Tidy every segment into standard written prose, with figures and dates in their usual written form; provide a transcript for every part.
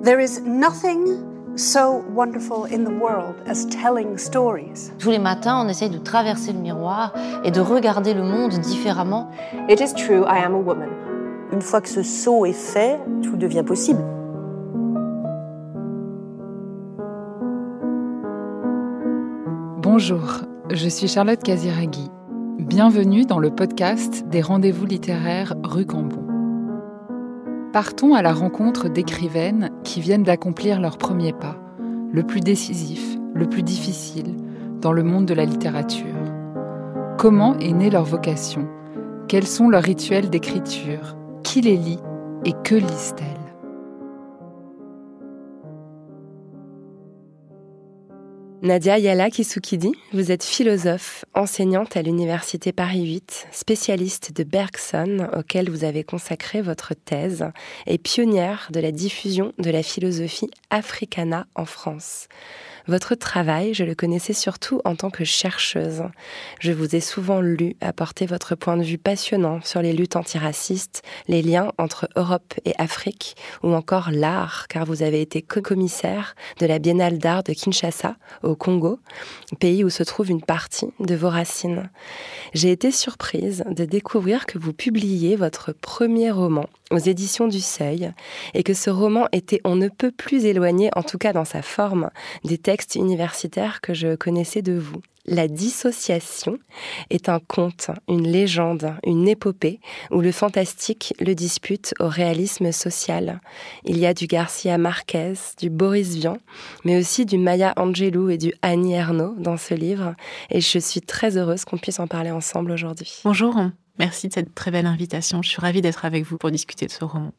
There is nothing so wonderful in the world as telling stories. Tous les matins, on essaye de traverser le miroir et de regarder le monde différemment. It is true, I am a woman. Une fois que ce saut est fait, tout devient possible. Bonjour, je suis Charlotte Casiraghi. Bienvenue dans le podcast des rendez-vous littéraires Rue Cambon. Partons à la rencontre d'écrivaines qui viennent d'accomplir leur premier pas, le plus décisif, le plus difficile, dans le monde de la littérature. Comment est née leur vocation ? Quels sont leurs rituels d'écriture ? Qui les lit et que lisent-elles ? Nadia Yala Kisukidi, vous êtes philosophe, enseignante à l'Université Paris 8, spécialiste de Bergson, auquel vous avez consacré votre thèse, et pionnière de la diffusion de la philosophie africana en France. Votre travail, je le connaissais surtout en tant que chercheuse. Je vous ai souvent lu apporter votre point de vue passionnant sur les luttes antiracistes, les liens entre Europe et Afrique, ou encore l'art, car vous avez été co-commissaire de la Biennale d'art de Kinshasa, au Congo, pays où se trouve une partie de vos racines. J'ai été surprise de découvrir que vous publiiez votre premier roman aux éditions du Seuil, et que ce roman était on ne peut plus éloigné, en tout cas dans sa forme, des textes universitaires que je connaissais de vous. La dissociation est un conte, une légende, une épopée où le fantastique le dispute au réalisme social. Il y a du Garcia Marquez, du Boris Vian, mais aussi du Maya Angelou et du Annie Ernaux dans ce livre, et je suis très heureuse qu'on puisse en parler ensemble aujourd'hui. Bonjour, merci de cette très belle invitation. Je suis ravie d'être avec vous pour discuter de ce roman.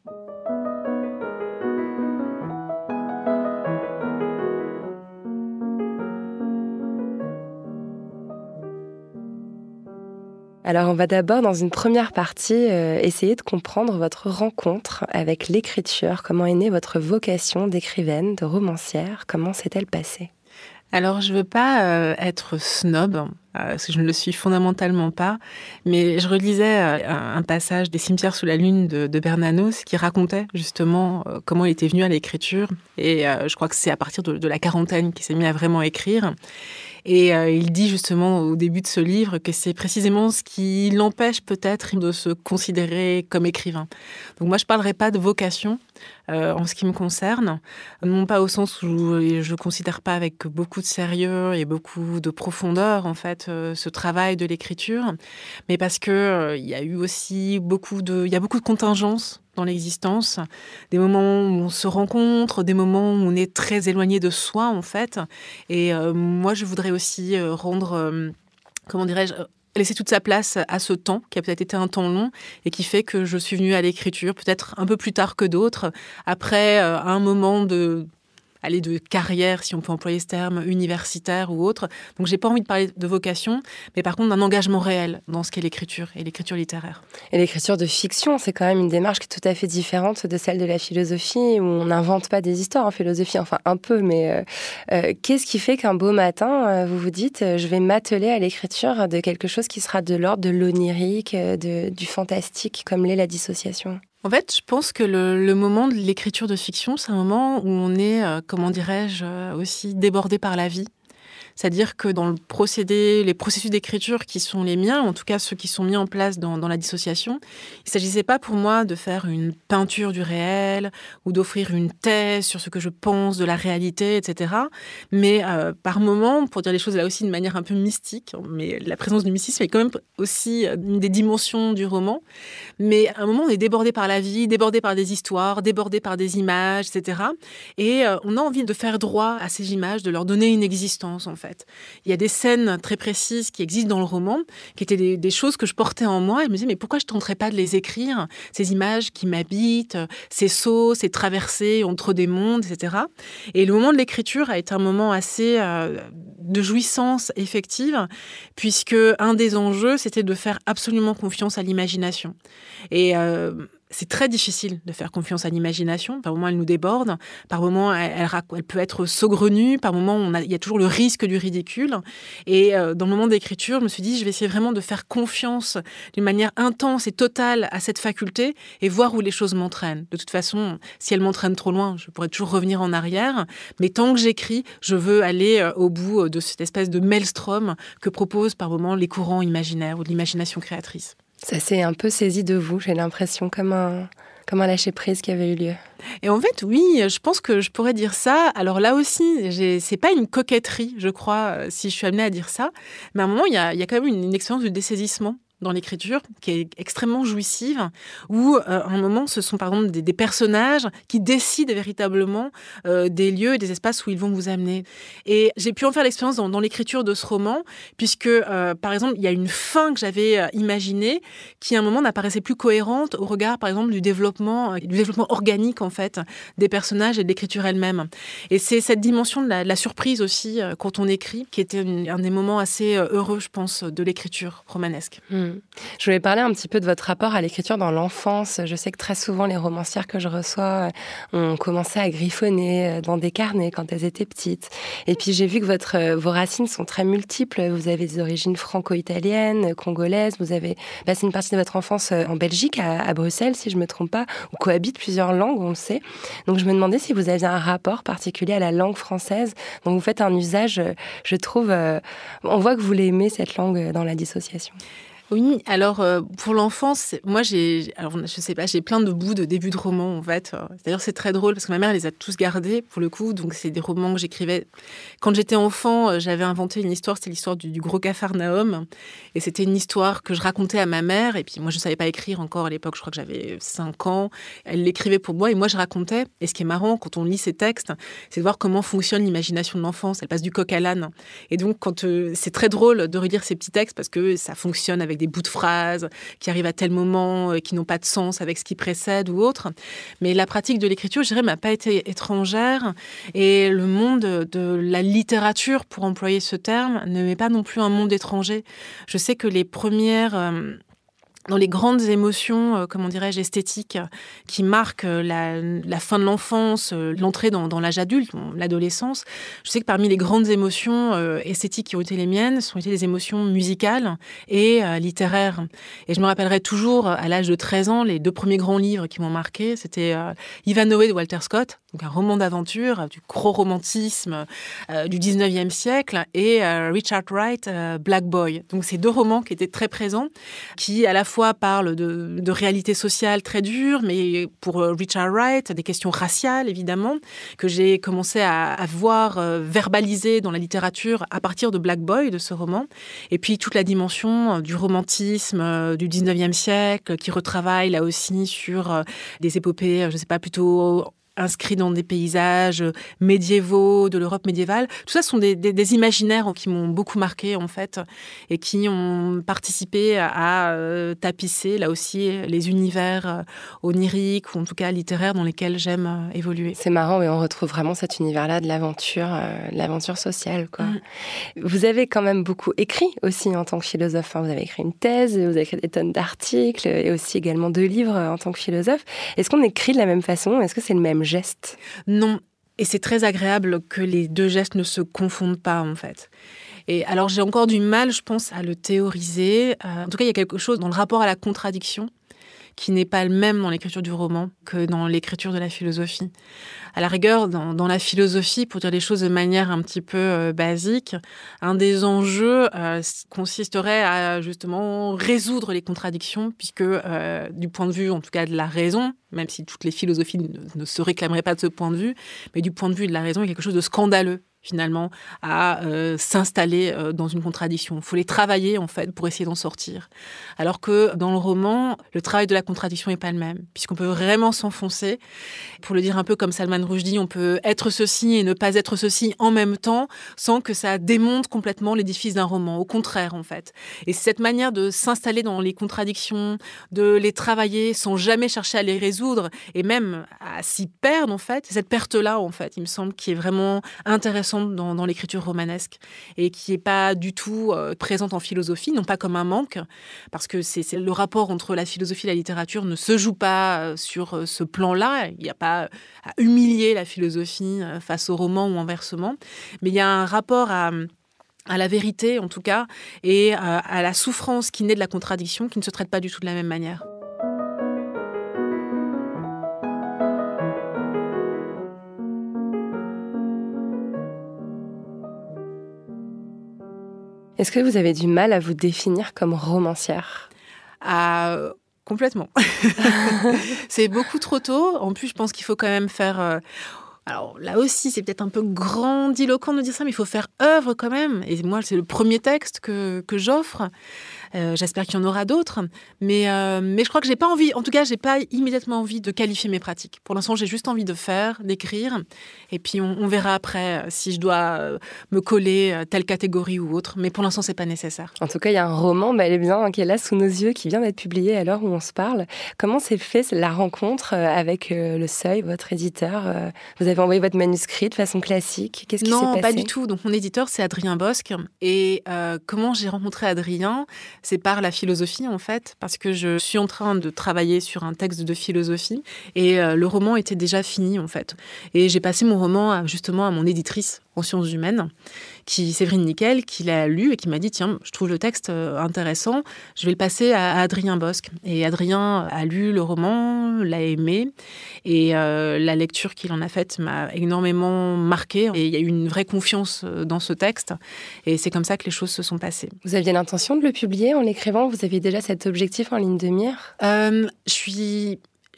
Alors on va d'abord, dans une première partie, essayer de comprendre votre rencontre avec l'écriture. Comment est née votre vocation d'écrivaine, de romancière ? Comment s'est-elle passée ? Alors, je ne veux pas être snob, parce que je ne le suis fondamentalement pas, mais je relisais un passage des Cimetières sous la lune de Bernanos qui racontait justement comment il était venu à l'écriture. Et je crois que c'est à partir de la quarantaine qu'il s'est mis à vraiment écrire. Et il dit justement au début de ce livre que c'est précisément ce qui l'empêche peut-être de se considérer comme écrivain. Donc moi, je ne parlerai pas de vocation en ce qui me concerne, non pas au sens où je ne considère pas avec beaucoup de sérieux et beaucoup de profondeur en fait ce travail de l'écriture, mais parce que il y a eu aussi beaucoup de contingences dans l'existence, des moments où on se rencontre, des moments où on est très éloigné de soi en fait. Et moi, je voudrais aussi laisser toute sa place à ce temps, qui a peut-être été un temps long, et qui fait que je suis venue à l'écriture, peut-être un peu plus tard que d'autres, après un moment de carrière, si on peut employer ce terme, universitaire ou autre. Donc, j'ai pas envie de parler de vocation, mais par contre d'un engagement réel dans ce qu'est l'écriture et l'écriture littéraire. Et l'écriture de fiction, c'est quand même une démarche qui est tout à fait différente de celle de la philosophie, où on n'invente pas des histoires en philosophie, enfin un peu, mais qu'est-ce qui fait qu'un beau matin, vous vous dites, je vais m'atteler à l'écriture de quelque chose qui sera de l'ordre de l'onirique, du fantastique, comme l'est la dissociation ? En fait, je pense que le moment de l'écriture de fiction, c'est un moment où on est, aussi débordé par la vie. C'est-à-dire que dans les processus d'écriture qui sont les miens, en tout cas ceux qui sont mis en place dans la dissociation, il ne s'agissait pas pour moi de faire une peinture du réel ou d'offrir une thèse sur ce que je pense de la réalité, etc. Mais par moments, pour dire les choses là aussi de manière un peu mystique, mais la présence du mysticisme est quand même aussi une des dimensions du roman. Mais à un moment, on est débordé par la vie, débordé par des histoires, débordé par des images, etc. Et on a envie de faire droit à ces images, de leur donner une existence, en fait. Il y a des scènes très précises qui existent dans le roman, qui étaient des choses que je portais en moi, et je me disais, mais pourquoi je ne tenterais pas de les écrire, ces images qui m'habitent, ces sauts, ces traversées entre des mondes, etc. Et le moment de l'écriture a été un moment assez de jouissance effective, puisque un des enjeux, c'était de faire absolument confiance à l'imagination. Et c'est très difficile de faire confiance à l'imagination. Par moments, elle nous déborde. Par moments, elle peut être saugrenue. Par moments, il y a toujours le risque du ridicule. Et dans le moment d'écriture, je me suis dit, je vais essayer vraiment de faire confiance d'une manière intense et totale à cette faculté et voir où les choses m'entraînent. De toute façon, si elles m'entraînent trop loin, je pourrais toujours revenir en arrière. Mais tant que j'écris, je veux aller au bout de cette espèce de maelstrom que proposent par moments les courants imaginaires ou de l'imagination créatrice. Ça s'est un peu saisi de vous, j'ai l'impression, comme un lâcher-prise qui avait eu lieu. Et en fait, oui, je pense que je pourrais dire ça. Alors là aussi, c'est pas une coquetterie, je crois, si je suis amenée à dire ça. Mais à un moment, il y a quand même une expérience de dessaisissement dans l'écriture, qui est extrêmement jouissive, où à un moment, ce sont par exemple des personnages qui décident véritablement des lieux et des espaces où ils vont vous amener. Et j'ai pu en faire l'expérience dans l'écriture de ce roman, puisque, par exemple, il y a une fin que j'avais imaginée, qui à un moment n'apparaissait plus cohérente au regard, par exemple, du développement organique, en fait, des personnages et de l'écriture elle-même. Et c'est cette dimension de la surprise aussi, quand on écrit, qui était un des moments assez heureux, je pense, de l'écriture romanesque. Je voulais parler un petit peu de votre rapport à l'écriture dans l'enfance. Je sais que très souvent, les romancières que je reçois ont commencé à griffonner dans des carnets quand elles étaient petites. Et puis, j'ai vu que vos racines sont très multiples. Vous avez des origines franco-italiennes, congolaises. Vous avez passé une partie de votre enfance en Belgique, à Bruxelles, si je ne me trompe pas, où cohabitent plusieurs langues, on le sait. Donc, je me demandais si vous aviez un rapport particulier à la langue française. Donc, vous faites un usage, je trouve... on voit que vous l'aimez, cette langue, dans la dissociation. Oui, alors pour l'enfance, moi je sais pas, j'ai plein de bouts de début de romans en fait. D'ailleurs c'est très drôle parce que ma mère les a tous gardés pour le coup, donc c'est des romans que j'écrivais. Quand j'étais enfant, j'avais inventé une histoire, c'était l'histoire du gros Capharnaüm, et c'était une histoire que je racontais à ma mère, et puis moi je savais pas écrire encore à l'époque, je crois que j'avais 5 ans, elle l'écrivait pour moi et moi je racontais. Et ce qui est marrant quand on lit ces textes, c'est de voir comment fonctionne l'imagination de l'enfance, elle passe du coq à l'âne. Et donc c'est très drôle de relire ces petits textes parce que ça fonctionne avec des bouts de phrases qui arrivent à tel moment, qui n'ont pas de sens avec ce qui précède ou autre. Mais la pratique de l'écriture, je dirais, m'a pas été étrangère. Et le monde de la littérature, pour employer ce terme, ne m'est pas non plus un monde étranger. Je sais que les premières... dans les grandes émotions, comment dirais-je, esthétiques, qui marquent la fin de l'enfance, l'entrée dans l'âge adulte, l'adolescence, je sais que parmi les grandes émotions esthétiques qui ont été les miennes, sont été des émotions musicales et littéraires. Et je me rappellerai toujours, à l'âge de 13 ans, les 2 premiers grands livres qui m'ont marqué, c'était Ivanhoe de Walter Scott, donc un roman d'aventure, du gros romantisme du 19e siècle, et Richard Wright, Black Boy. Donc ces 2 romans qui étaient très présents, qui à la fois parle de réalité sociale très dure, mais pour Richard Wright, des questions raciales, évidemment, que j'ai commencé à voir verbaliser dans la littérature à partir de Black Boy, de ce roman. Et puis toute la dimension du romantisme du 19e siècle, qui retravaille là aussi sur des épopées, je ne sais pas, plutôt... inscrits dans des paysages médiévaux, de l'Europe médiévale. Tout ça sont des imaginaires qui m'ont beaucoup marqué, en fait, et qui ont participé à tapisser, là aussi, les univers oniriques, ou en tout cas littéraires, dans lesquels j'aime évoluer. C'est marrant, mais on retrouve vraiment cet univers-là de l'aventure sociale, quoi. Vous avez quand même beaucoup écrit aussi en tant que philosophe. Vous avez écrit une thèse, vous avez écrit des tonnes d'articles, et aussi également 2 livres en tant que philosophe. Est-ce qu'on écrit de la même façon ? Est-ce que c'est le même geste ? Non. Et c'est très agréable que les 2 gestes ne se confondent pas, en fait. Et alors, j'ai encore du mal, je pense, à le théoriser. En tout cas, il y a quelque chose dans le rapport à la contradiction qui n'est pas le même dans l'écriture du roman que dans l'écriture de la philosophie. À la rigueur, dans la philosophie, pour dire les choses de manière un petit peu basique, un des enjeux consisterait à justement résoudre les contradictions, puisque du point de vue, en tout cas, de la raison, même si toutes les philosophies ne se réclameraient pas de ce point de vue, mais du point de vue de la raison, il y a quelque chose de scandaleux finalement, à s'installer dans une contradiction. Il faut les travailler, en fait, pour essayer d'en sortir. Alors que dans le roman, le travail de la contradiction n'est pas le même, puisqu'on peut vraiment s'enfoncer. Pour le dire un peu comme Salman Rushdie, on peut être ceci et ne pas être ceci en même temps, sans que ça démonte complètement l'édifice d'un roman. Au contraire, en fait. Et c'est cette manière de s'installer dans les contradictions, de les travailler sans jamais chercher à les résoudre, et même à s'y perdre, en fait. C'est cette perte-là, en fait, il me semble, qui est vraiment intéressante sous-jacente dans l'écriture romanesque et qui n'est pas du tout présente en philosophie, non pas comme un manque, parce que c'est le rapport entre la philosophie et la littérature ne se joue pas sur ce plan-là. Il n'y a pas à humilier la philosophie face au roman ou inversement, mais il y a un rapport à la vérité, en tout cas, et à la souffrance qui naît de la contradiction, qui ne se traite pas du tout de la même manière. Est-ce que vous avez du mal à vous définir comme romancière ? Complètement. C'est beaucoup trop tôt. En plus, je pense qu'il faut quand même faire... Alors là aussi, c'est peut-être un peu grandiloquent de dire ça, mais il faut faire œuvre quand même. Et moi, c'est le premier texte que j'offre. J'espère qu'il y en aura d'autres. Mais je crois que j'ai pas envie, en tout cas, j'ai pas immédiatement envie de qualifier mes pratiques. Pour l'instant, j'ai juste envie de faire, d'écrire. Et puis, on verra après si je dois me coller à telle catégorie ou autre. Mais pour l'instant, c'est pas nécessaire. En tout cas, il y a un roman, bel et bien, qui est là sous nos yeux, qui vient d'être publié à l'heure où on se parle. Comment s'est fait la rencontre avec Le Seuil, votre éditeur ? Vous avez envoyé votre manuscrit de façon classique ? Qu'est-ce qui s'est passé ? Non, pas du tout. Donc, mon éditeur, c'est Adrien Bosc. Et comment j'ai rencontré Adrien ? C'est par la philosophie, en fait, parce que je suis en train de travailler sur un texte de philosophie et le roman était déjà fini, en fait. Et j'ai passé mon roman justement à mon éditrice en sciences humaines, Séverine Nickel, qui l'a lu et qui m'a dit « Tiens, je trouve le texte intéressant, je vais le passer à Adrien Bosc ». Et Adrien a lu le roman, l'a aimé, et la lecture qu'il en a faite m'a énormément marquée. Et il y a eu une vraie confiance dans ce texte, et c'est comme ça que les choses se sont passées. Vous aviez l'intention de le publier en l'écrivant ? Vous aviez déjà cet objectif en ligne de mire ?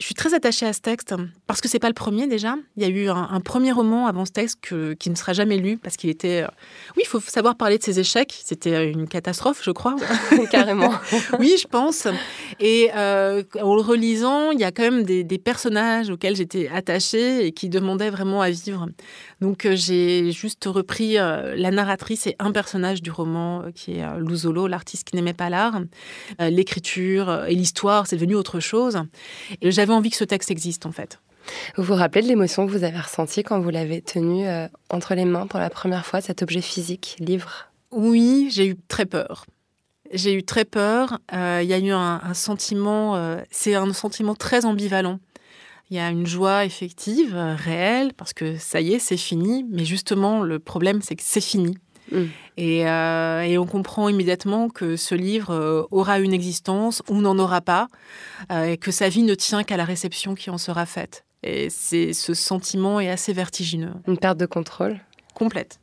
Je suis très attachée à ce texte parce que c'est pas le premier déjà. Il y a eu un premier roman avant ce texte qui ne sera jamais lu parce qu'il était... Oui, il faut savoir parler de ses échecs. C'était une catastrophe, je crois. Carrément. Oui, je pense. Et en le relisant, il y a quand même des personnages auxquels j'étais attachée et qui demandaient vraiment à vivre. Donc j'ai juste repris la narratrice et un personnage du roman qui est Lou Zolo, l'artiste qui n'aimait pas l'art. L'écriture et l'histoire, c'est devenu autre chose. Et j'avais envie que ce texte existe, en fait. Vous vous rappelez de l'émotion que vous avez ressentie quand vous l'avez tenu entre les mains pour la première fois, cet objet physique, livre ? Oui, j'ai eu très peur. J'ai eu très peur. Il y a eu un sentiment... c'est un sentiment très ambivalent. Il y a une joie effective, réelle, parce que ça y est, c'est fini. Mais justement, le problème, c'est que c'est fini. Et on comprend immédiatement que ce livre aura une existence ou n'en aura pas, et que sa vie ne tient qu'à la réception qui en sera faite. Et ce sentiment est assez vertigineux. Une perte de contrôle ? Complète.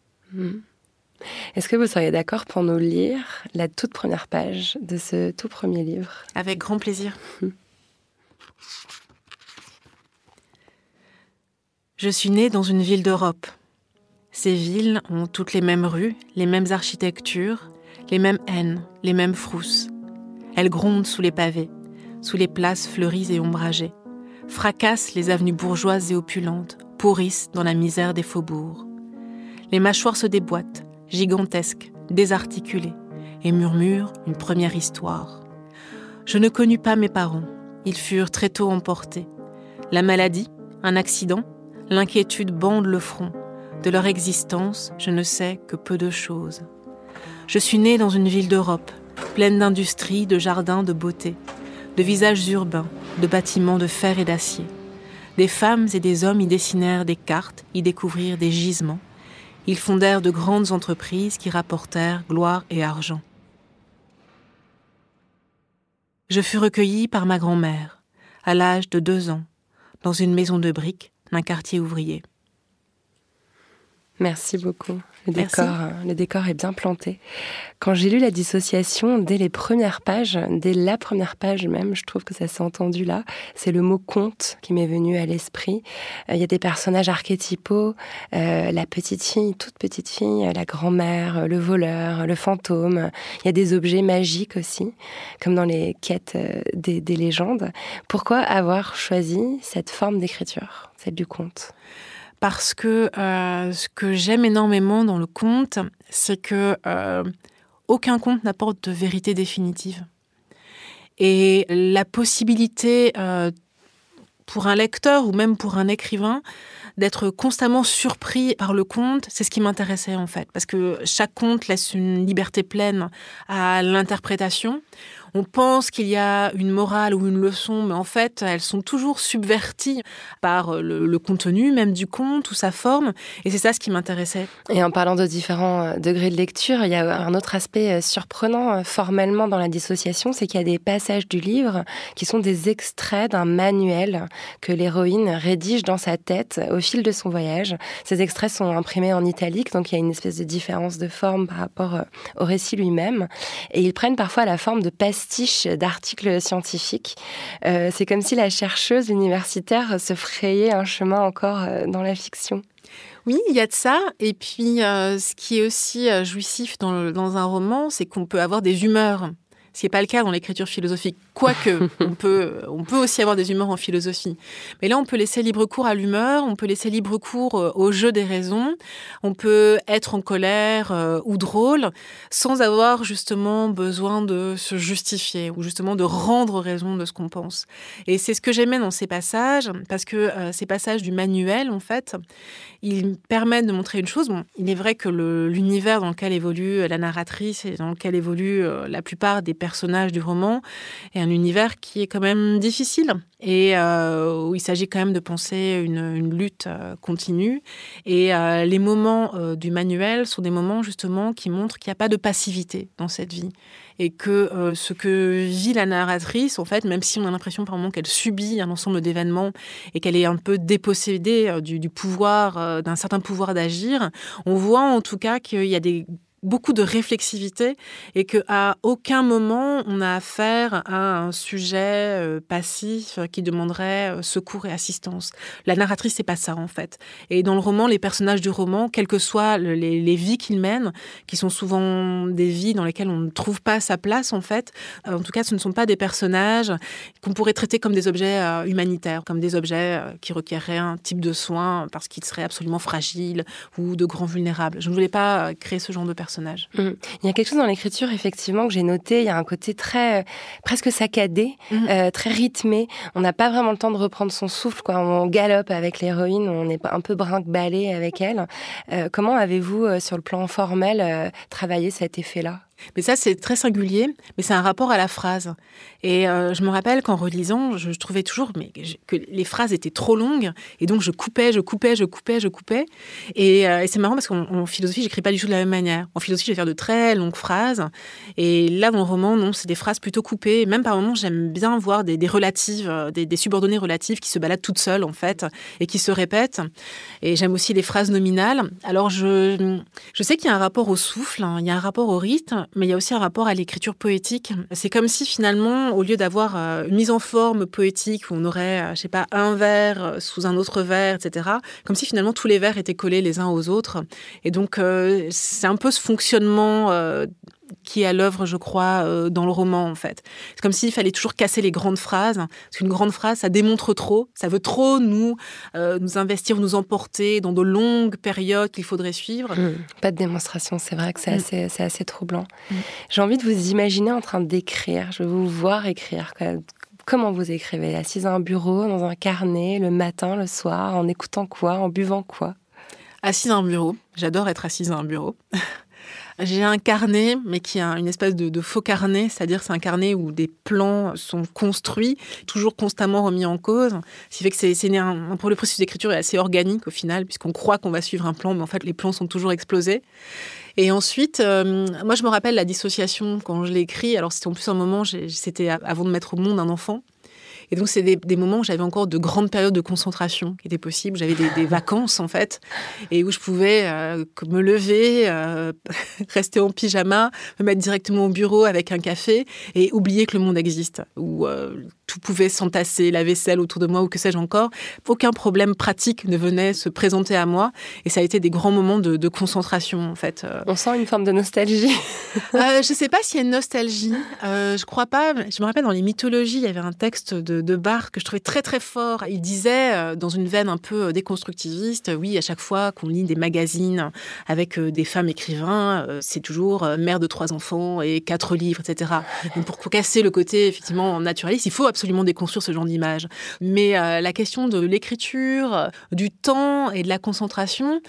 Est-ce que vous seriez d'accord pour nous lire la toute première page de ce tout premier livre ? Avec grand plaisir. Je suis née dans une ville d'Europe. Ces villes ont toutes les mêmes rues, les mêmes architectures, les mêmes haines, les mêmes frousses. Elles grondent sous les pavés, sous les places fleuries et ombragées, fracassent les avenues bourgeoises et opulentes, pourrissent dans la misère des faubourgs. Les mâchoires se déboîtent, gigantesques, désarticulées, et murmurent une première histoire. Je ne connus pas mes parents, ils furent très tôt emportés. La maladie, un accident, l'inquiétude bande le front. De leur existence, je ne sais que peu de choses. Je suis née dans une ville d'Europe, pleine d'industries, de jardins, de beauté, de visages urbains, de bâtiments de fer et d'acier. Des femmes et des hommes y dessinèrent des cartes, y découvrirent des gisements. Ils fondèrent de grandes entreprises qui rapportèrent gloire et argent. Je fus recueillie par ma grand-mère, à l'âge de 2 ans, dans une maison de briques d'un quartier ouvrier. Merci beaucoup. Le décor est bien planté. Quand j'ai lu La Dissociation, dès la première page même, je trouve que ça s'est entendu là, c'est le mot conte qui m'est venu à l'esprit. Il y a des personnages archétypaux, la petite fille, toute petite fille, la grand-mère, le voleur, le fantôme. Il y a des objets magiques aussi, comme dans les quêtes des légendes. Pourquoi avoir choisi cette forme d'écriture, celle du conte ? Parce que ce que j'aime énormément dans le conte, c'est que aucun conte n'apporte de vérité définitive. Et la possibilité pour un lecteur ou même pour un écrivain, d'être constamment surpris par le conte, c'est ce qui m'intéressait en fait. Parce que chaque conte laisse une liberté pleine à l'interprétation. On pense qu'il y a une morale ou une leçon, mais en fait, elles sont toujours subverties par le contenu, même du conte ou sa forme. Et c'est ça ce qui m'intéressait. Et en parlant de différents degrés de lecture, il y a un autre aspect surprenant formellement dans la dissociation, c'est qu'il y a des passages du livre qui sont des extraits d'un manuel que l'héroïne rédige dans sa tête au fil de son voyage. Ces extraits sont imprimés en italique, donc il y a une espèce de différence de forme par rapport au récit lui-même. Et ils prennent parfois la forme de pastiches d'articles scientifiques. C'est comme si la chercheuse universitaire se frayait un chemin encore dans la fiction. Oui, il y a de ça. Et puis, ce qui est aussi jouissif dans un roman, c'est qu'on peut avoir des humeurs. Ce qui n'est pas le cas dans l'écriture philosophique. Quoique, on peut aussi avoir des humeurs en philosophie. Mais là, on peut laisser libre cours à l'humeur, on peut laisser libre cours au jeu des raisons, on peut être en colère ou drôle, sans avoir justement besoin de se justifier ou justement de rendre raison de ce qu'on pense. Et c'est ce que j'aimais dans ces passages, parce que ces passages du manuel, en fait, ils permettent de montrer une chose. Bon, il est vrai que l'univers dans lequel évolue la narratrice et dans lequel évoluent la plupart des personnages du roman est un univers qui est quand même difficile et où il s'agit quand même de penser une lutte continue. Et les moments du manuel sont des moments justement qui montrent qu'il n'y a pas de passivité dans cette vie. Et que ce que vit la narratrice, en fait, même si on a l'impression par moments qu'elle subit un ensemble d'événements et qu'elle est un peu dépossédée du pouvoir, d'un certain pouvoir d'agir, on voit en tout cas qu'il y a beaucoup de réflexivité et qu'à aucun moment on a affaire à un sujet passif qui demanderait secours et assistance. La narratrice, c'est pas ça en fait. Et dans le roman, les personnages du roman, quelles que soient les vies qu'ils mènent, qui sont souvent des vies dans lesquelles on ne trouve pas sa place en fait, en tout cas ce ne sont pas des personnages qu'on pourrait traiter comme des objets humanitaires, comme des objets qui requerraient un type de soin parce qu'ils seraient absolument fragiles ou de grands vulnérables. Je ne voulais pas créer ce genre de personnage. Il y a quelque chose dans l'écriture, effectivement, que j'ai noté. Il y a un côté très, presque saccadé, très rythmé. On n'a pas vraiment le temps de reprendre son souffle, quoi. On galope avec l'héroïne, on est un peu brinque-ballé avec elle. Comment avez-vous, sur le plan formel, travaillé cet effet-là ? Mais ça, c'est très singulier, mais c'est un rapport à la phrase. Et je me rappelle qu'en relisant, je trouvais toujours que les phrases étaient trop longues, et donc je coupais. Et c'est marrant parce qu'en philosophie, j'écris pas du tout de la même manière. En philosophie, je vais faire de très longues phrases, et là, dans le roman, non, c'est des phrases plutôt coupées. Même par moments, j'aime bien voir des relatives, des subordonnées relatives qui se baladent toutes seules, en fait, et qui se répètent. Et j'aime aussi les phrases nominales. Alors, je sais qu'il y a un rapport au souffle, hein, il y a un rapport au rythme, mais il y a aussi un rapport à l'écriture poétique. C'est comme si finalement, au lieu d'avoir une mise en forme poétique où on aurait, je sais pas, un vers sous un autre vers, etc., comme si finalement tous les vers étaient collés les uns aux autres. Et donc, c'est un peu ce fonctionnement qui est à l'œuvre, je crois, dans le roman, en fait. C'est comme s'il fallait toujours casser les grandes phrases, parce qu'une grande phrase, ça démontre trop, ça veut trop nous investir, nous emporter dans de longues périodes qu'il faudrait suivre. Pas de démonstration, c'est vrai que c'est assez troublant. J'ai envie de vous imaginer en train d'écrire, je veux vous voir écrire. Comment vous écrivez ? Assise à un bureau, dans un carnet, le matin, le soir, en écoutant quoi, en buvant quoi ? Assise à un bureau, j'adore être assise à un bureau. J'ai un carnet, mais qui est une espèce de faux carnet, c'est-à-dire c'est un carnet où des plans sont construits, toujours constamment remis en cause. Ce qui fait que pour le processus d'écriture est assez organique au final, puisqu'on croit qu'on va suivre un plan, mais en fait les plans sont toujours explosés. Et ensuite, moi je me rappelle la dissociation quand je l'ai écrit. Alors c'était en plus un moment, c'était avant de mettre au monde un enfant. Et donc, c'est des moments où j'avais encore de grandes périodes de concentration qui étaient possibles. J'avais des vacances, en fait, et où je pouvais me lever, rester en pyjama, me mettre directement au bureau avec un café et oublier que le monde existe, où tout pouvait s'entasser, la vaisselle autour de moi ou que sais-je encore. Aucun problème pratique ne venait se présenter à moi. Et ça a été des grands moments de concentration, en fait. On sent une forme de nostalgie. Je ne sais pas s'il y a une nostalgie. Je ne crois pas. Je me rappelle, dans les mythologies, il y avait un texte de Barthes que je trouvais très très fort. Il disait, dans une veine un peu déconstructiviste, oui, à chaque fois qu'on lit des magazines avec des femmes écrivains, c'est toujours mère de 3 enfants et 4 livres, etc. Donc pour casser le côté effectivement naturaliste, il faut absolument déconstruire ce genre d'image. Mais la question de l'écriture, du temps et de la concentration,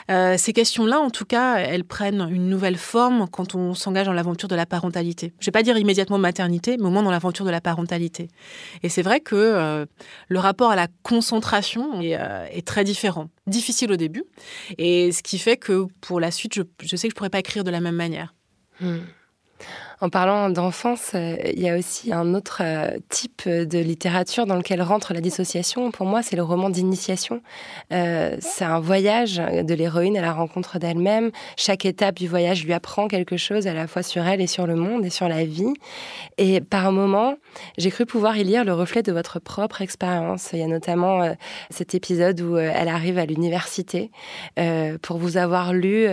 ces questions-là, en tout cas, elles prennent une nouvelle forme quand on s'engage dans l'aventure de la parentalité. Je ne vais pas dire immédiatement maternité, mais au moins dans l'aventure de la parentalité. Et c'est vrai que le rapport à la concentration est très différent. Difficile au début. Et ce qui fait que pour la suite, je sais que je ne pourrais pas écrire de la même manière. En parlant d'enfance, il y a aussi un autre type de littérature dans lequel rentre la dissociation. Pour moi, c'est le roman d'initiation. C'est un voyage de l'héroïne à la rencontre d'elle-même. Chaque étape du voyage lui apprend quelque chose à la fois sur elle et sur le monde et sur la vie. Et par moments, j'ai cru pouvoir y lire le reflet de votre propre expérience. Il y a notamment cet épisode où elle arrive à l'université pour vous avoir lu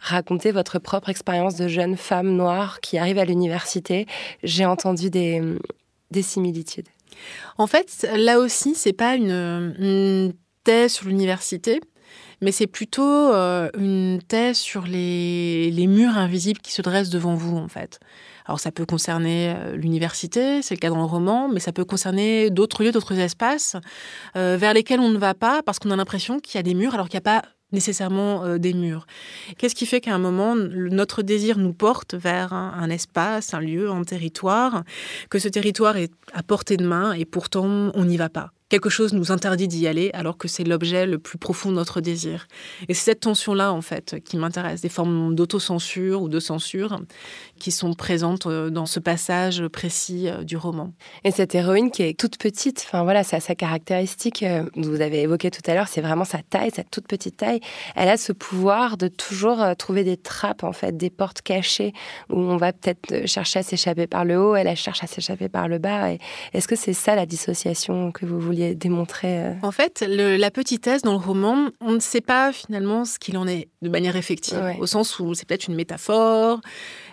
raconter votre propre expérience de jeune femme noire qui arrive à l'université. J'ai entendu des similitudes. En fait, là aussi, c'est pas une thèse sur l'université, mais c'est plutôt une thèse sur les murs invisibles qui se dressent devant vous, en fait. Alors, ça peut concerner l'université, c'est le cas dans le roman, mais ça peut concerner d'autres lieux, d'autres espaces vers lesquels on ne va pas parce qu'on a l'impression qu'il y a des murs alors qu'il n'y a pas nécessairement des murs. Qu'est-ce qui fait qu'à un moment, notre désir nous porte vers un espace, un lieu, un territoire, que ce territoire est à portée de main et pourtant on n'y va pas. Quelque chose nous interdit d'y aller alors que c'est l'objet le plus profond de notre désir. Et c'est cette tension-là, en fait, qui m'intéresse. Des formes d'autocensure ou de censure qui sont présentes dans ce passage précis du roman. Et cette héroïne qui est toute petite, enfin voilà, sa caractéristique, vous avez évoqué tout à l'heure, c'est vraiment sa taille, sa toute petite taille. Elle a ce pouvoir de toujours trouver des trappes, en fait, des portes cachées où on va peut-être chercher à s'échapper par le haut, elle cherche à s'échapper par le bas. Et est-ce que c'est ça la dissociation que vous vouliez démontrer? En fait, la petitesse dans le roman, on ne sait pas finalement ce qu'il en est de manière effective, au sens où c'est peut-être une métaphore.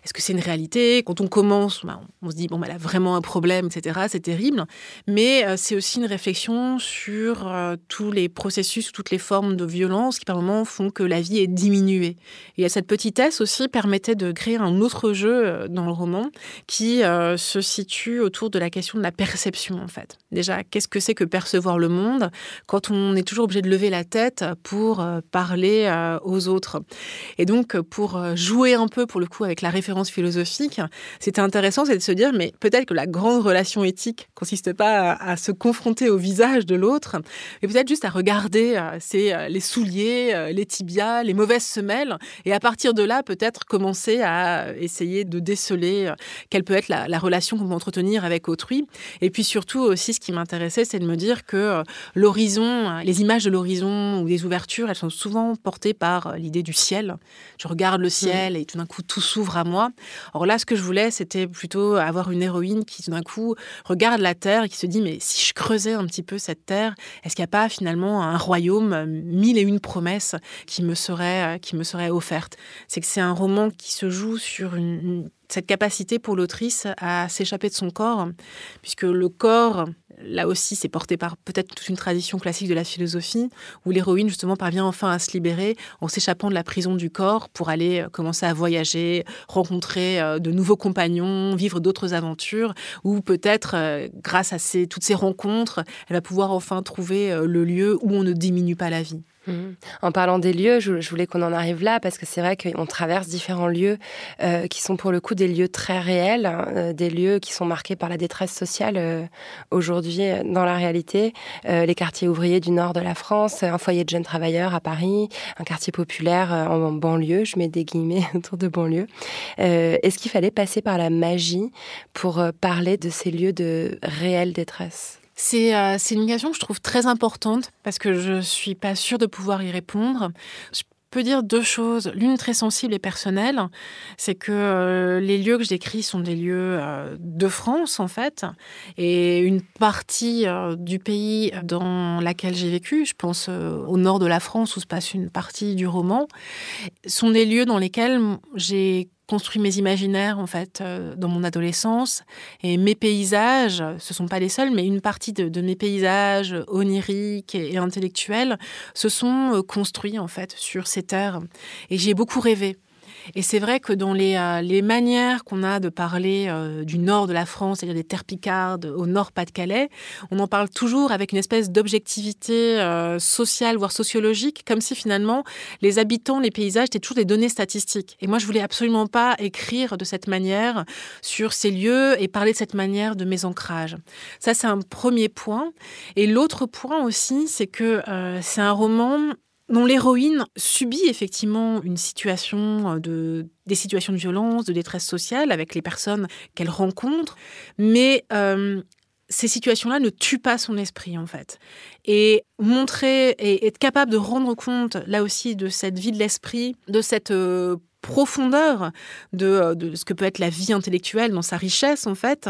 Est-ce que c'est une réalité? Quand on commence, on se dit elle a vraiment un problème, etc. C'est terrible. Mais c'est aussi une réflexion sur tous les processus, toutes les formes de violence qui par moments font que la vie est diminuée. Et cette petitesse aussi permettait de créer un autre jeu dans le roman qui se situe autour de la question de la perception, en fait. Déjà, qu'est-ce que c'est que percevoir le monde quand on est toujours obligé de lever la tête pour parler aux autres? Et donc, pour jouer un peu, pour le coup, avec la référence philosophique, c'était intéressant, c'est de se dire, mais peut-être que la grande relation éthique consiste pas à se confronter au visage de l'autre, mais peut-être juste à regarder les souliers, les tibias, les mauvaises semelles, et à partir de là, peut-être commencer à essayer de déceler quelle peut être la relation qu'on peut entretenir avec autrui. Et puis surtout aussi, ce qui m'intéressait, c'est de me dire que l'horizon, les images de l'horizon ou des ouvertures, elles sont souvent portées par l'idée du ciel. Je regarde le ciel et tout d'un coup, tout s'ouvre à moi. Or là, ce que je voulais, c'était plutôt avoir une héroïne qui, tout d'un coup, regarde la terre et qui se dit, mais si je creusais un petit peu cette terre, est-ce qu'il n'y a pas finalement un royaume, 1001 promesses qui me seraient offertes? C'est que c'est un roman qui se joue sur cette capacité pour l'autrice à s'échapper de son corps, puisque le corps, là aussi, c'est porté par peut-être toute une tradition classique de la philosophie, où l'héroïne, justement, parvient enfin à se libérer en s'échappant de la prison du corps pour aller commencer à voyager, rencontrer de nouveaux compagnons, vivre d'autres aventures, ou peut-être, grâce à toutes ces rencontres, elle va pouvoir enfin trouver le lieu où on ne diminue pas la vie. En parlant des lieux, je voulais qu'on en arrive là parce que c'est vrai qu'on traverse différents lieux qui sont pour le coup des lieux très réels, des lieux qui sont marqués par la détresse sociale aujourd'hui dans la réalité. Les quartiers ouvriers du nord de la France, un foyer de jeunes travailleurs à Paris, un quartier populaire en banlieue, je mets des guillemets autour de banlieue. Est-ce qu'il fallait passer par la magie pour parler de ces lieux de réelle détresse ? C'est une question que je trouve très importante parce que je ne suis pas sûre de pouvoir y répondre. Je peux dire 2 choses. L'une très sensible et personnelle, c'est que les lieux que je décris sont des lieux de France, en fait, et une partie du pays dans laquelle j'ai vécu, je pense au nord de la France où se passe une partie du roman, sont des lieux dans lesquels j'ai construit mes imaginaires, en fait, dans mon adolescence. Et mes paysages, ce sont pas les seuls, mais une partie de mes paysages oniriques et intellectuels se sont construits, en fait, sur ces terres. Et j'ai beaucoup rêvé. Et c'est vrai que dans les manières qu'on a de parler du nord de la France, c'est-à-dire des terres picardes, au nord Pas-de-Calais, on en parle toujours avec une espèce d'objectivité sociale, voire sociologique, comme si finalement les habitants, les paysages, étaient toujours des données statistiques. Et moi, je voulais absolument pas écrire de cette manière sur ces lieux et parler de cette manière de mes ancrages. Ça, c'est un premier point. Et l'autre point aussi, c'est que c'est un roman dont l'héroïne subit effectivement une situation des situations de violence, de détresse sociale avec les personnes qu'elle rencontre, mais ces situations-là ne tuent pas son esprit, en fait. Et montrer et être capable de rendre compte, là aussi, de cette vie de l'esprit, de cette profondeur de ce que peut être la vie intellectuelle dans sa richesse, en fait.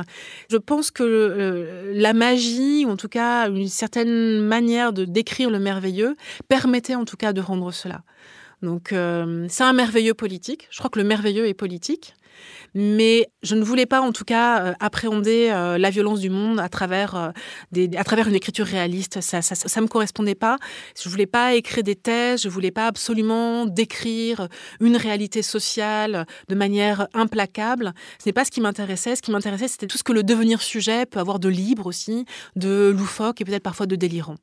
Je pense que la magie, ou en tout cas une certaine manière de décrire le merveilleux, permettait en tout cas de rendre cela. Donc c'est un merveilleux politique. Je crois que le merveilleux est politique. Mais je ne voulais pas, en tout cas, appréhender la violence du monde à travers une écriture réaliste. Ça me correspondait pas. Je voulais pas écrire des thèses. Je voulais pas absolument décrire une réalité sociale de manière implacable. Ce n'est pas ce qui m'intéressait. Ce qui m'intéressait, c'était tout ce que le devenir sujet peut avoir de libre aussi, de loufoque et peut-être parfois de délirant.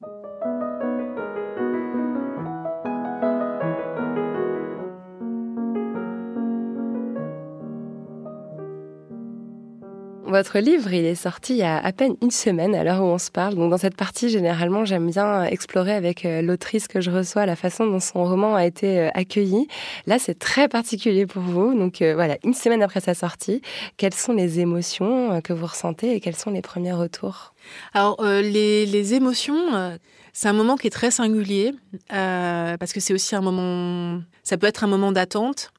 Votre livre, il est sorti il y a à peine une semaine, à l'heure où on se parle. Donc, dans cette partie, généralement, j'aime bien explorer avec l'autrice que je reçois la façon dont son roman a été accueilli. Là, c'est très particulier pour vous. Donc, voilà, une semaine après sa sortie, quelles sont les émotions que vous ressentez et quels sont les premiers retours ? Alors, les émotions... c'est un moment qui est très singulier, parce que c'est aussi un moment... Ça peut être un moment d'attente.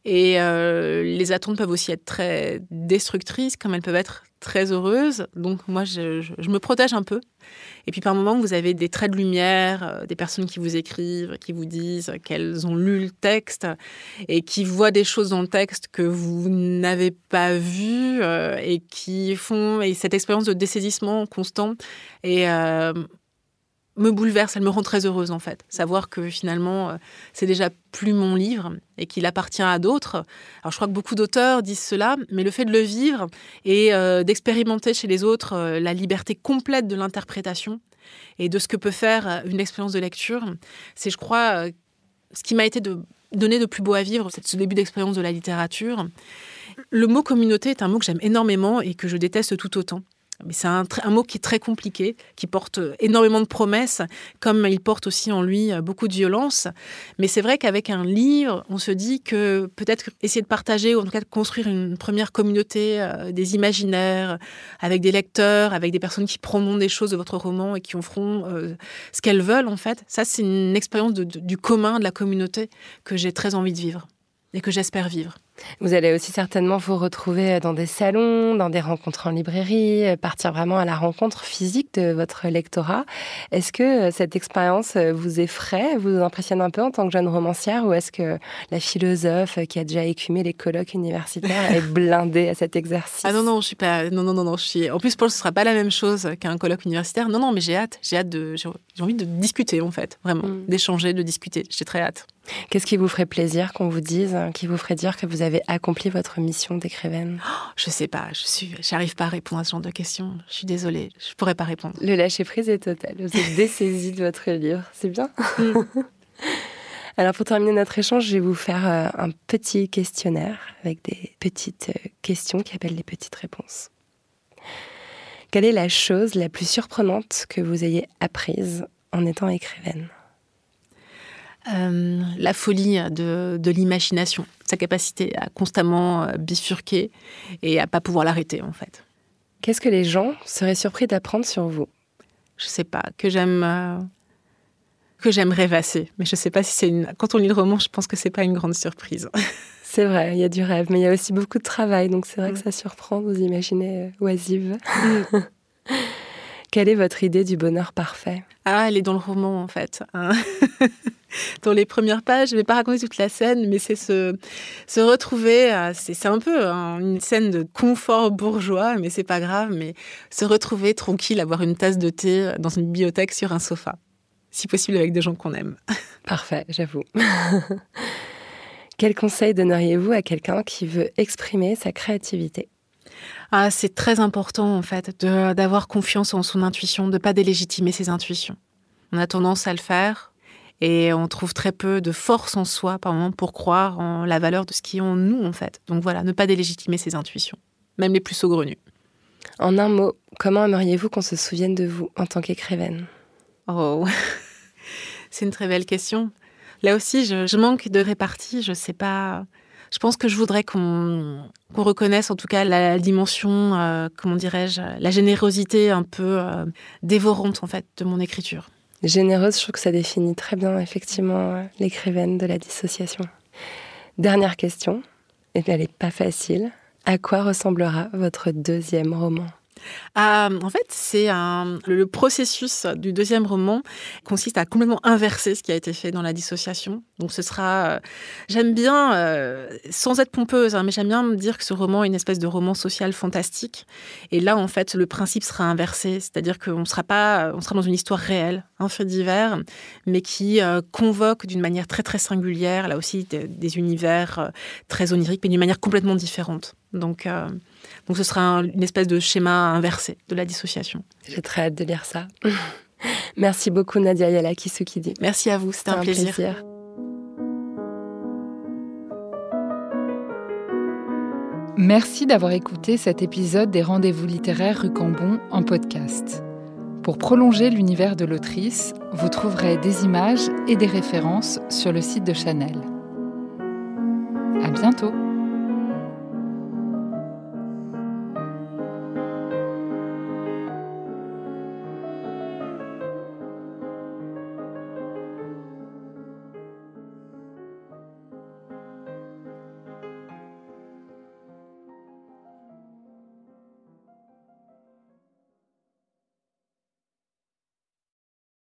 Et les attentes peuvent aussi être très destructrices, comme elles peuvent être très heureuses. Donc moi, je me protège un peu. Et puis par moments, vous avez des traits de lumière, des personnes qui vous écrivent, qui vous disent qu'elles ont lu le texte et qui voient des choses dans le texte que vous n'avez pas vues et qui font... Et cette expérience de dessaisissement constant me bouleverse, elle me rend très heureuse en fait. Savoir que finalement, c'est déjà plus mon livre et qu'il appartient à d'autres. Alors je crois que beaucoup d'auteurs disent cela, mais le fait de le vivre et d'expérimenter chez les autres la liberté complète de l'interprétation et de ce que peut faire une expérience de lecture, c'est, je crois, ce qui m'a été donné de plus beau à vivre, c'est ce début d'expérience de la littérature. Le mot communauté est un mot que j'aime énormément et que je déteste tout autant. Mais c'est un mot qui est très compliqué, qui porte énormément de promesses, comme il porte aussi en lui beaucoup de violence. Mais c'est vrai qu'avec un livre, on se dit que peut-être essayer de partager, ou en tout cas de construire une première communauté, des imaginaires, avec des lecteurs, avec des personnes qui prendront des choses de votre roman et qui en feront ce qu'elles veulent, en fait. Ça, c'est une expérience du commun, de la communauté, que j'ai très envie de vivre et que j'espère vivre. Vous allez aussi certainement vous retrouver dans des salons, dans des rencontres en librairie, partir vraiment à la rencontre physique de votre lectorat. Est-ce que cette expérience vous effraie, vous impressionne un peu en tant que jeune romancière, ou est-ce que la philosophe qui a déjà écumé les colloques universitaires est blindée à cet exercice ? Ah non, je suis pas... Non, je suis... En plus, je pense que ce sera pas la même chose qu'un colloque universitaire. Non, mais j'ai hâte. J'ai envie de discuter, en fait, vraiment. D'échanger, de discuter. J'ai très hâte. Qu'est-ce qui vous ferait plaisir qu'on vous dise, qui vous ferait dire que vous avez accompli votre mission d'écrivaine ? Je sais pas, j'arrive pas à répondre à ce genre de questions. Je suis désolée, je pourrais pas répondre. Le lâcher-prise est total. Vous êtes dessaisie de votre livre, c'est bien. Alors pour terminer notre échange, je vais vous faire un petit questionnaire avec des petites questions qui appellent les petites réponses. Quelle est la chose la plus surprenante que vous ayez apprise en étant écrivaine ? La folie de l'imagination, sa capacité à constamment bifurquer et à pas pouvoir l'arrêter, en fait. Qu'est-ce que les gens seraient surpris d'apprendre sur vous ? Je sais pas, que j'aime rêvasser, mais je sais pas si c'est quand on lit le roman, je pense que c'est pas une grande surprise. C'est vrai, il y a du rêve, mais il y a aussi beaucoup de travail, donc c'est vrai que ça surprend, vous imaginez oisive. Quelle est votre idée du bonheur parfait ? Ah, elle est dans le roman, en fait. Dans les premières pages, je ne vais pas raconter toute la scène, mais c'est se retrouver, c'est un peu une scène de confort bourgeois, mais c'est pas grave, mais se retrouver tranquille, à boire une tasse de thé dans une bibliothèque sur un sofa, si possible avec des gens qu'on aime. Parfait, j'avoue. Quel conseil donneriez-vous à quelqu'un qui veut exprimer sa créativité ? Ah, c'est très important, en fait, d'avoir confiance en son intuition, de ne pas délégitimer ses intuitions. On a tendance à le faire et on trouve très peu de force en soi, par moment, pour croire en la valeur de ce qui est en nous, en fait. Donc voilà, ne pas délégitimer ses intuitions, même les plus saugrenues. En un mot, comment aimeriez-vous qu'on se souvienne de vous en tant qu'écrivaine ? Oh, c'est une très belle question. Là aussi, je manque de répartie, je sais pas. Je pense que je voudrais qu'on reconnaisse en tout cas la dimension, comment dirais-je, la générosité un peu dévorante en fait de mon écriture. Généreuse, je trouve que ça définit très bien effectivement l'écrivaine de la dissociation. Dernière question, et bien elle n'est pas facile. À quoi ressemblera votre deuxième roman ? En fait, c'est le processus du deuxième roman consiste à complètement inverser ce qui a été fait dans la dissociation. Donc ce sera, j'aime bien, sans être pompeuse, mais j'aime bien me dire que ce roman est une espèce de roman social fantastique. Et là, en fait, le principe sera inversé, c'est-à-dire qu'on sera dans une histoire réelle, un fait divers, mais qui convoque d'une manière très très singulière, là aussi des univers très oniriques, mais d'une manière complètement différente. Donc ce sera une espèce de schéma inversé de la dissociation. J'ai très hâte de lire ça. Merci beaucoup Nadia Yala Kisukidi. Merci à vous, c'était un plaisir. Merci d'avoir écouté cet épisode des Rendez-vous littéraires Rue Cambon en podcast. Pour prolonger l'univers de l'autrice, vous trouverez des images et des références sur le site de Chanel. À bientôt.